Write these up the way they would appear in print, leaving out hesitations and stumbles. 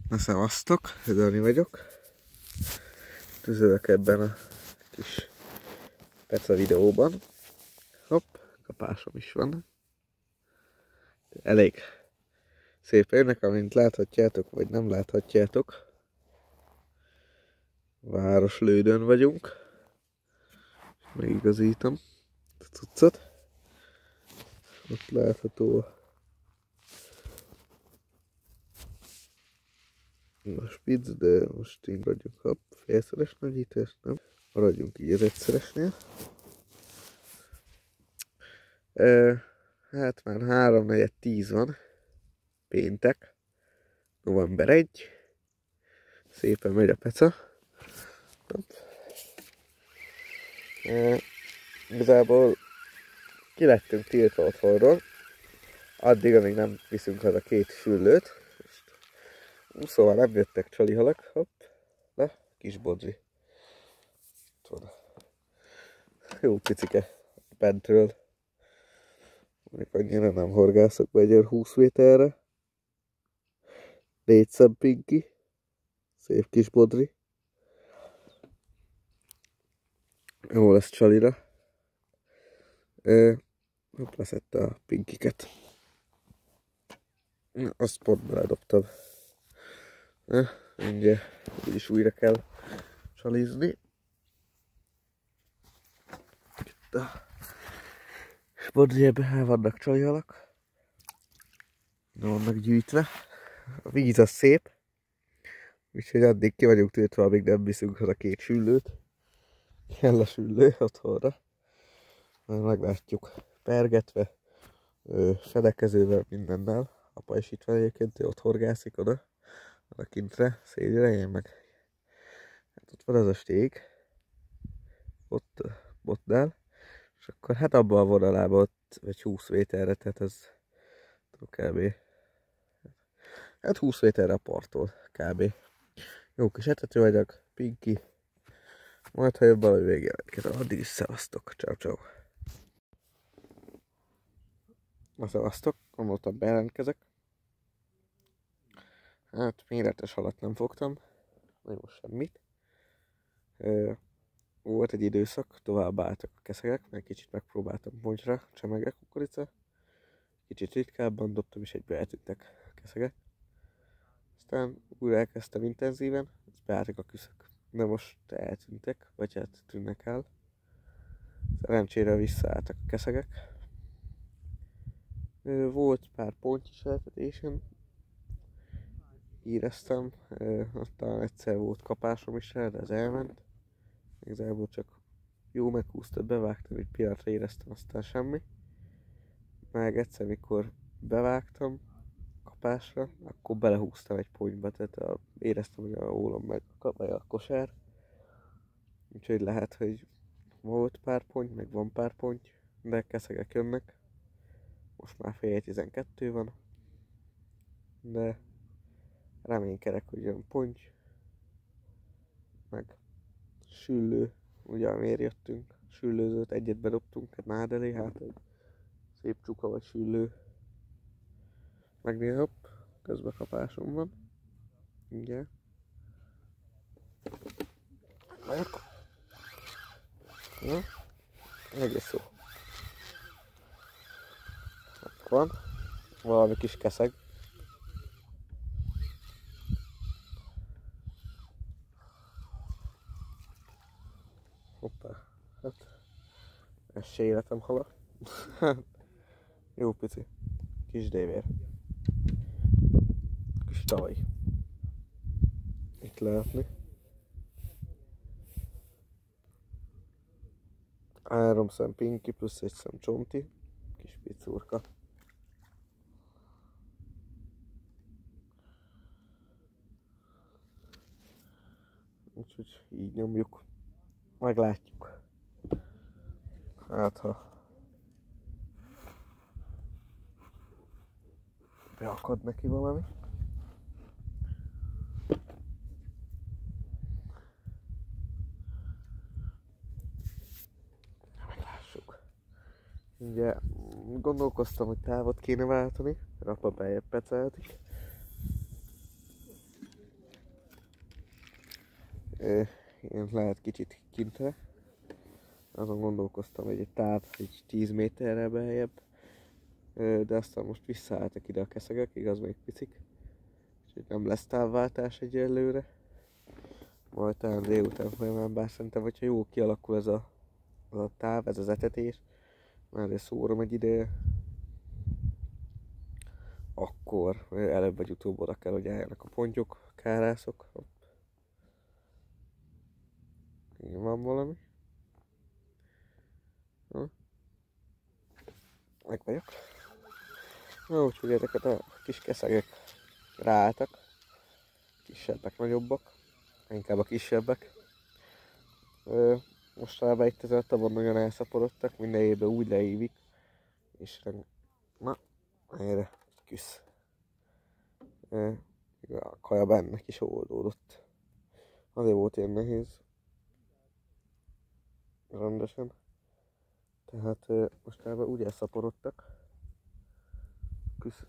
Na szevasztok, Dani vagyok. Tüzölök ebben a kis peca videóban. Hopp, kapásom is van. Elég szép jönnek, amint láthatjátok, vagy nem láthatjátok. Városlődön vagyunk. Megigazítom a cuccot. Ott látható a spitz, de most így vagyunk, hopp, félszeres nagyítás, nem? Maradjunk így az egyszeresnél. Hát már 3-4-10 van, péntek, november 1, szépen megy a peca. Igazából ki lettünk tiltva otthonról, addig, amíg nem viszünk haza 2 süllőt. Szóval nem jöttek csalihalak, hopp, le, kis bodzi. Jó picike bentről. Mondjuk annyira nem horgászok be egy 20 méterre. 4 szem pinki. Szép kis bodri. Jó lesz csalira. Hopp, leszette a pinkiket. Azt pont beledobtam. Mindjárt úgyis újra kell csalizni. És bodriebe vannak csalihalak. Vannak gyűjtve. A víz az szép. Úgyhogy addig ki vagyunk tiltva, amíg nem viszünk haza 2 süllőt. Kell a süllő otthonra. Meglátjuk. Pergetve, fedekezővel, mindennel. Apa is itt van egyébként, ott horgászik oda kintre, szélre, én meg. Hát ott van az a stég. Ott botnál. És akkor hát abban a vonalában ott, vagy 20 méterre, tehát ez kb. Hát 20 méterre a parttól kb. Jó kis etető vagyok, pinki. Majd ha jobb valami végén, addig is szevasztok. Ciao, ciao. Na szevasztok, gondoltam bejelentkezek. Hát méretes halat nem fogtam, nagyon semmit. Volt egy időszak, tovább álltak a keszegek, meg kicsit megpróbáltam pontyra, csemege, kukorica. Kicsit ritkábban dobtam, és egybe eltűntek a keszegek. Aztán újra elkezdtem intenzíven, beálltak a küszök. De most eltűntek, vagy hát tűnnek el. Szerencsére visszaálltak a keszegek. Volt pár ponty is eltetésem. Éreztem, aztán egyszer volt kapásom is rá, de ez elment. Igazából csak jó meghúztad, bevágtam, egy pillanatra éreztem, aztán semmi. Meg egyszer, mikor bevágtam kapásra, akkor belehúztam egy pontyba, tehát éreztem, hogy a ólom meg a kosár. Úgyhogy lehet, hogy volt pár ponty, meg van pár ponty, de keszegek jönnek. Most már fél 12 van, de reménykedek, hogy jön ponty, meg süllő, ugye miért jöttünk, süllőzőt egyet bedobtunk, egy nád elé, hát egy szép csuka vagy süllő. Megnél, hopp, közben kapásom van, ugye. Na, egész jó. Ott van, valami kis keszeg. Hoppá, hát ez se életem hala. Jó pici, kis dévér. Kis tavaly. Itt lehetni. 3 szem pinki plusz 1 szem csonti. Kis picurka. Úgyhogy így nyomjuk. Meglátjuk. Hát ha beakad neki valami. Meglássuk. Ugye gondolkoztam, hogy távot kéne váltani, mert apa beljebb peceltik. Én lehet kicsit kintre. Azon gondolkoztam, hogy egy táv egy 10 méterre beljebb. De aztán most visszaálltak ide a keszegek, igaz még picik. Úgyhogy nem lesz távváltás egyelőre. Majd talán délután folyamán, bár szerintem, hogyha jó kialakul ez a táv, ez az etetés, már ez szórom egy ideje, akkor előbb vagy utóbb oda kell, hogy álljanak a pontyok, kárászok. Igen, van valami. Meg vagyok. Na, úgyhogy ezeket a kis keszegek ráálltak. Kisebbek, nagyobbak. Inkább a kisebbek. Mostanában itt ezen a tavon nagyon elszaporodtak, minden évben úgy leívik. És na, erre küsz. A kaja bennek is oldódott. Azért volt ilyen nehéz. Rendesen. Tehát mostanában úgy elszaporodtak.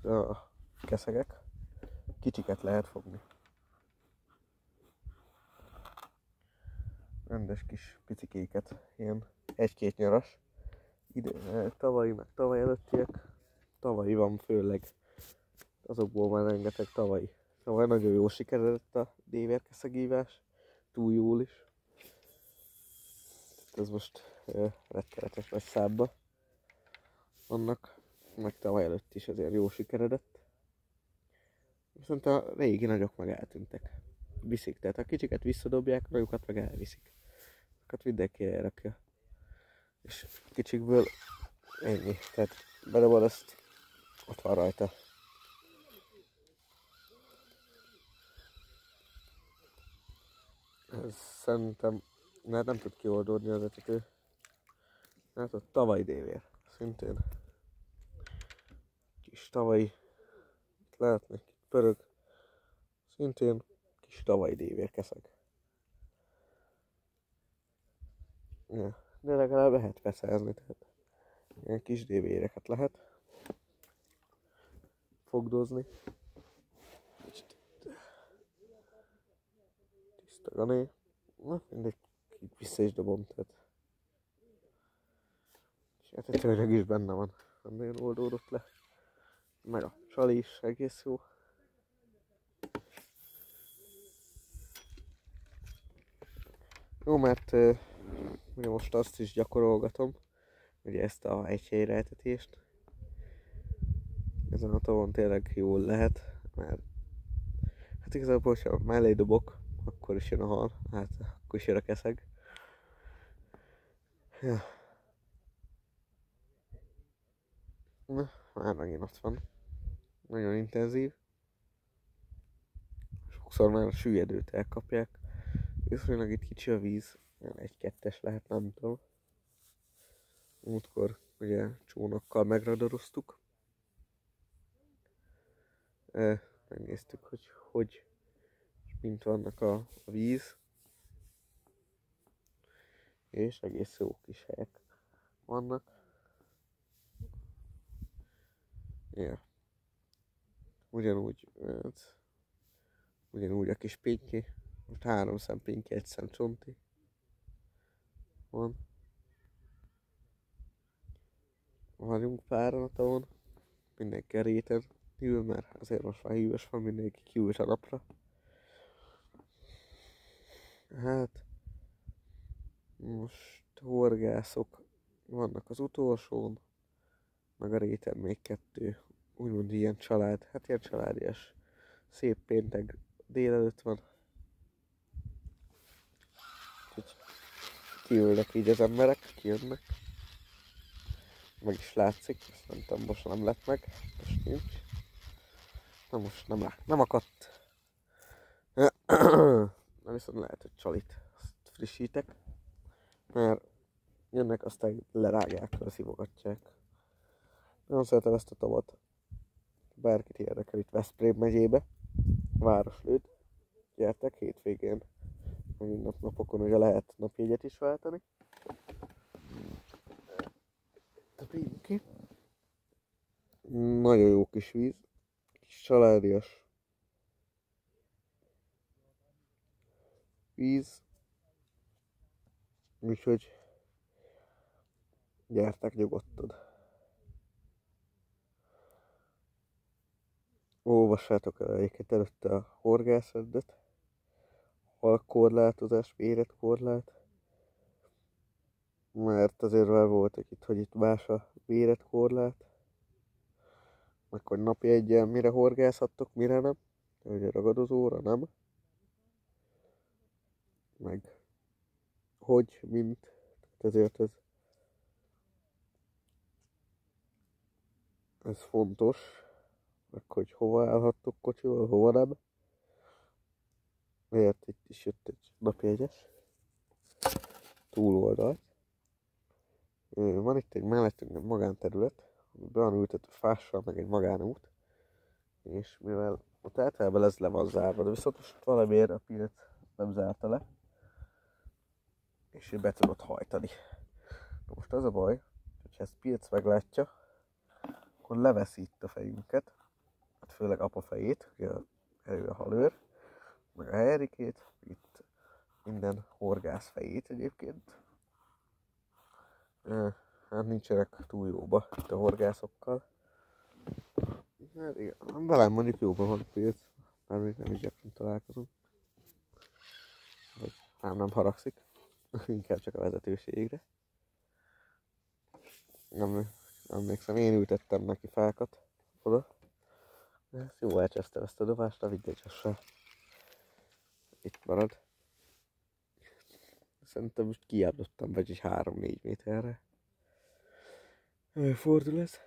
A keszegek. Kicsiket lehet fogni. Rendes kis picikéket, ilyen egy-két nyaras. Tavalyi meg tavaly előttiek. Tavalyi van főleg. Azokból van rengeteg tavalyi. Tavaly nagyon jól sikeredett a dévérkeszegívás. Túl jól is. Ez most rettenetes nagy számba vannak. Meg tavaly előtt is azért jól sikeredett. Viszont a régi nagyok meg eltűntek. Viszik, tehát a kicsiket visszadobják, a nagyokat meg elviszik. Azokat mindenki elrakja. És kicsikből ennyi. Tehát bedobod azt, ott van rajta. Ez szerintem nem tud kioldódni az etető. Hát ott tavalyi dévér. Szintén. Kis tavalyi. Lehet még pörög. Szintén kis tavalyi dévér keszeg. Ja. De legalább lehet beszerzni, tehát ilyen kis dévéreket lehet fogdozni. Tisztagané. Na, mindegy, vissza is dobom, tehát. És etetőleg is benne van. Nagyon oldódott le. Meg a csali is egész jó. Jó, mert ugye most azt is gyakorolgatom, ugye ezt a egyhelyre etetést. Ezen a tavon tényleg jól lehet, mert hát igazából, ha mellé dobok, akkor is jön a hal, hát akkor is jön a keszeg. Ja. Na, már megint ott van. Nagyon intenzív. Sokszor már a süllyedőt elkapják. Viszonylag itt kicsi a víz, egy-kettes lehet, nem tudom. Múltkor ugye csónakkal megradoroztuk. Megnéztük, hogy mint vannak a víz. És egész jó kis helyek vannak. Ja. Ugyanúgy a kis pinki. Most 3 szem pinki, 1 szem csonti van. Vagyunk páran a tavon. Mindenki a réten ül, mert azért most már hűvös van, mindenki kiült a napra. Hát most horgászok vannak az utolsón, meg a réten még 2, úgymond ilyen család, hát ilyen családias, szép péntek délelőtt van. Úgyhogy kiülnek így az emberek, kijönnek. Meg is látszik, azt nem tudom, most nem lett meg, most nincs. Na most nem akadt. Na viszont lehet, hogy csalit azt frissítek, mert jönnek, aztán lerágják, leszivogatják. Nagyon szeretem ezt a tavat. Bárkit érdekel itt Veszprém megyébe, Városlőd. Gyertek hétvégén, megint napokon ugye lehet napjegyet is váltani. Nagyon jó kis víz, kis családias. víz. Úgyhogy gyertek nyugodtan. Olvassátok el egyébként előtte a horgászrendet, halkorlátozás, méretkorlát, mert azért már voltak itt, hogy itt más a méretkorlát, meg hogy napi egyen mire horgászhattok, mire nem, hogy a ragadozóra nem, meg hogy, mint, ezért ez fontos, meg hogy hova állhattok kocsival, hova nem. Miért itt is jött egy napjegyes túloldalt. Van itt egy mellettünk magánterület, ami be van ültetve fással, meg egy magánút, és mivel ott általában ez le van zárva, de viszont most valamiért a piac nem zárta le, és be tudod hajtani. Na most az a baj, hogyha ezt piac meglátja, akkor leveszi itt a fejünket, hát főleg apa fejét, ugye a halőr, meg a Henrikét, itt minden horgász fejét egyébként. Hát nincsenek túl jóba itt a horgászokkal. Hát igen, velem mondjuk jóban van a piac, már még nem is gyakran találkozunk. Vagy nem haragszik, inkább csak a vezetőségre. Nem emlékszem, én ültettem neki fákat oda. De ezt jó elcsesztem ezt a dobást, a vigyácsassal. Itt marad. Szerintem most kiállottam, vagy egy 3-4 méterre. Fordul ez.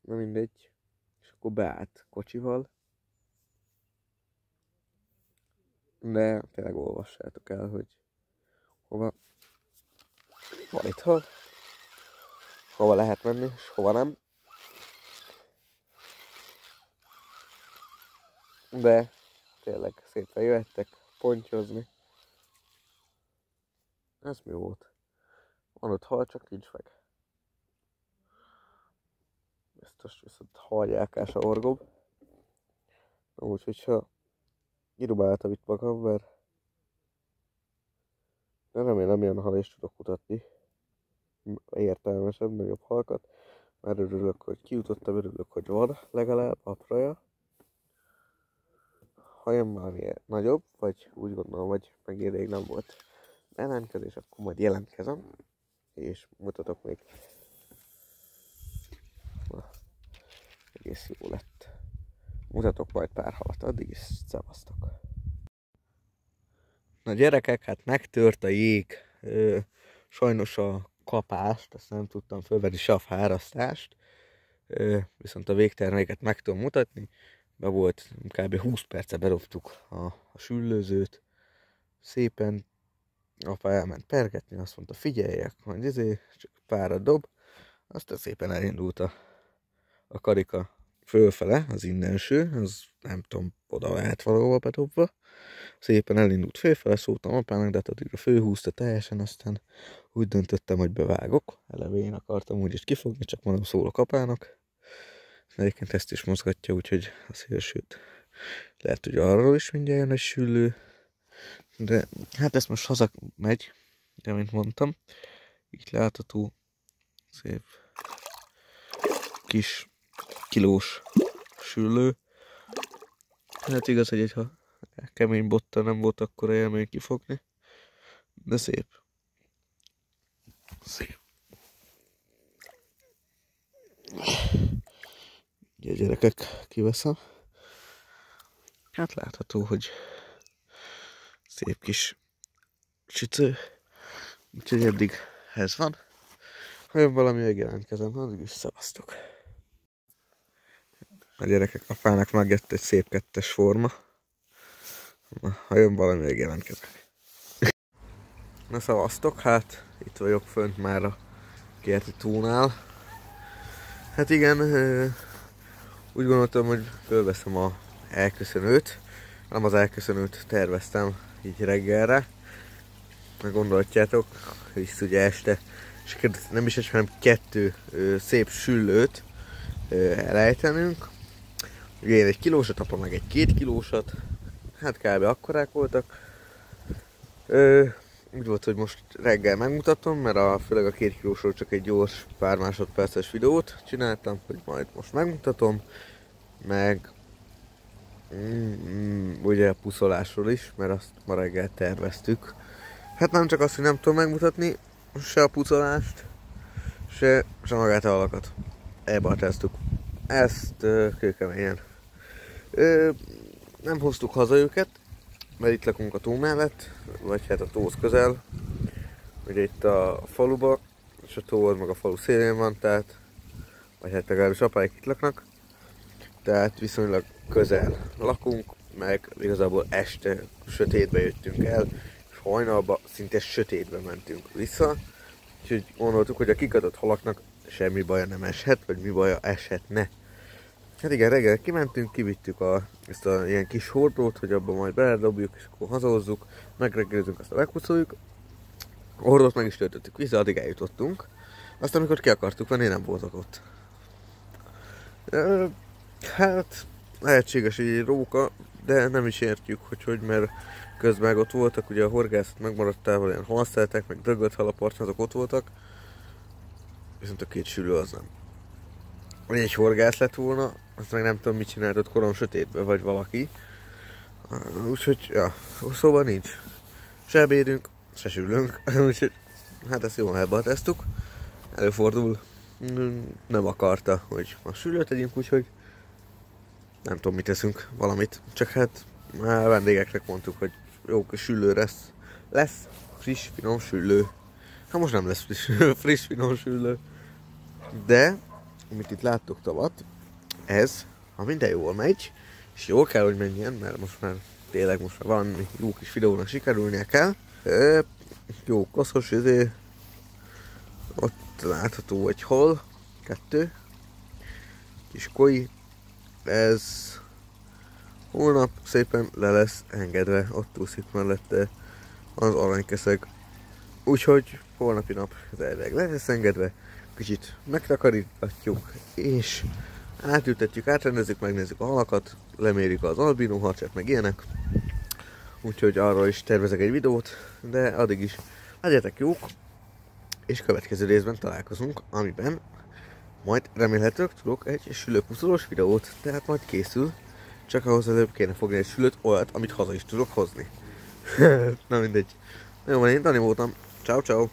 Na mindegy. És akkor beállt kocsival. De tényleg olvassátok el, hogy hova van itthon. Hova lehet menni, és hova nem. De tényleg szépen jöhettek pontyozni. Ez mi volt? Van ott hal, csak nincs meg. Biztos viszont haljákás a orgom. Na úgyhogy ha kirubáltam itt magam, mert remélem ilyen hal is tudok mutatni. Értelmesebb, nagyobb halkat. Már örülök, hogy kijutottam, örülök, hogy van legalább apraja. Ha jön valami nagyobb, vagy úgy gondolom, hogy megint rég nem volt jelentkezés, akkor majd jelentkezem, és mutatok még. Na, egész jó lett. Mutatok majd pár halat, addig is szevasztok. Na gyerekek, hát megtört a jég. Sajnos a kapást, ezt nem tudtam fölvenni, se a fárasztást. Viszont a végterméket meg tudom mutatni. Be volt, kb. 20 perce bedobtuk a süllőzőt. Szépen apa elment pergetni, azt mondta figyeljek, majd csak párat dob. Aztán szépen elindult a karika fölfele, az innenső, az nem tudom, oda lehet valahol bedobva. Szépen elindult fölfele, szóltam apának, de hát addigra fölhúzta teljesen, aztán úgy döntöttem, hogy bevágok. Eleve én akartam úgyis kifogni, csak mondom, szólok apának. Egyébként ezt is mozgatja, úgyhogy a szélsőt lehet, hogy arról is mindjárt jön egy süllő. De hát ezt most haza megy, de mint mondtam, így látható szép kis kilós süllő. Hát igaz, hogy ha kemény bottal nem volt akkora élmény kifogni, de szép. Szép. Ugye gyerekek, kiveszem. Hát látható, hogy szép kis csicő. Úgyhogy eddig ez van. Ha jön valami, megjelentkezem, addig is szevasztok. A gyerekek, apának megjött egy szép 2-es forma. Na, ha jön valami, megjelentkezek. Na szevasztok, hát itt vagyok fönt már a kerti túnál. Hát igen, úgy gondoltam, hogy fölveszem a elköszönőt. Nem az elköszönőt terveztem így reggelre. Meg gondolhatjátok, hisz ugye este sikerült nem is egy, hanem 2 szép süllőt elejtenünk. Ugye én 1 kilósat, apa meg egy 2 kilósat. hát kb. Akkorák voltak. Úgy volt, hogy most reggel megmutatom, mert főleg a 2 kilósról csak egy gyors pár másodperces videót csináltam, hogy majd most megmutatom, meg ugye a puszolásról is, mert azt ma reggel terveztük. Hát nem csak azt, hogy nem tudom megmutatni, se a pucolást, se magát a halakat. Elbaltáztuk. Ezt kőkeményen. Nem hoztuk haza őket, mert itt lakunk a tó mellett, vagy hát a tóhoz közel. Ugye itt a faluba, és a tó az meg a falu szélén van, tehát, vagy hát legalábbis apáik itt laknak. Tehát viszonylag közel lakunk, meg igazából este sötétbe jöttünk el, és hajnalba szinte sötétbe mentünk vissza. Úgyhogy gondoltuk, hogy a kikadott halaknak semmi baja nem eshet, vagy mi baja eshetne. Hát igen, reggel kimentünk, kivittük ezt a ilyen kis hordót, hogy abba majd beledobjuk, és akkor hazahozzuk, megreggelizünk, azt megpucoljuk. A hordót meg is töltöttük vissza, addig eljutottunk. Aztán amikor ki akartuk venni, nem voltak ott. Hát lehetséges egy róka, de nem is értjük, hogy mert közben meg ott voltak, ugye a horgászat megmaradtával ilyen halszeltek, meg dögölt halaparton, azok ott voltak. Viszont a 2 sülő az nem. Vagy egy horgász lett volna, azt meg nem tudom mit csinált ott korom sötétben, vagy valaki. Úgyhogy, ja, szóval nincs. Se ebédünk, se sülünk, úgyhogy hát ezt jól elbaltáztuk. Előfordul, nem akarta, hogy a sülőt tegyünk, úgyhogy nem tudom mit teszünk, valamit. Csak hát már vendégeknek mondtuk, hogy jó kis sülő lesz friss, finom sülő. Hát most nem lesz friss, finom sülő. De, amit itt láttok tavat, ez, ha minden jól megy, és jól kell, hogy menjen, mert most már tényleg valami jó kis videónak sikerülnie kell. Jó koszos, ott látható egy hal, 2 kis koi. Ez holnap szépen le lesz engedve, ott úszik mellette az aranykeszeg. Úgyhogy holnapi nap elvileg le lesz engedve, kicsit megtakarítgatjuk, és átültetjük, átrendezzük, megnézzük a halakat, lemérjük az albinó harcsát, meg ilyenek. Úgyhogy arról is tervezek egy videót, de addig is legyetek jók, és következő részben találkozunk, amiben majd remélhetőleg tudok egy sülőpuszolós videót, tehát majd készül, csak ahhoz előbb kéne fogni egy sülőt, olyat, amit haza is tudok hozni. Na mindegy. Jó van, én Dani voltam. Ciao, ciao.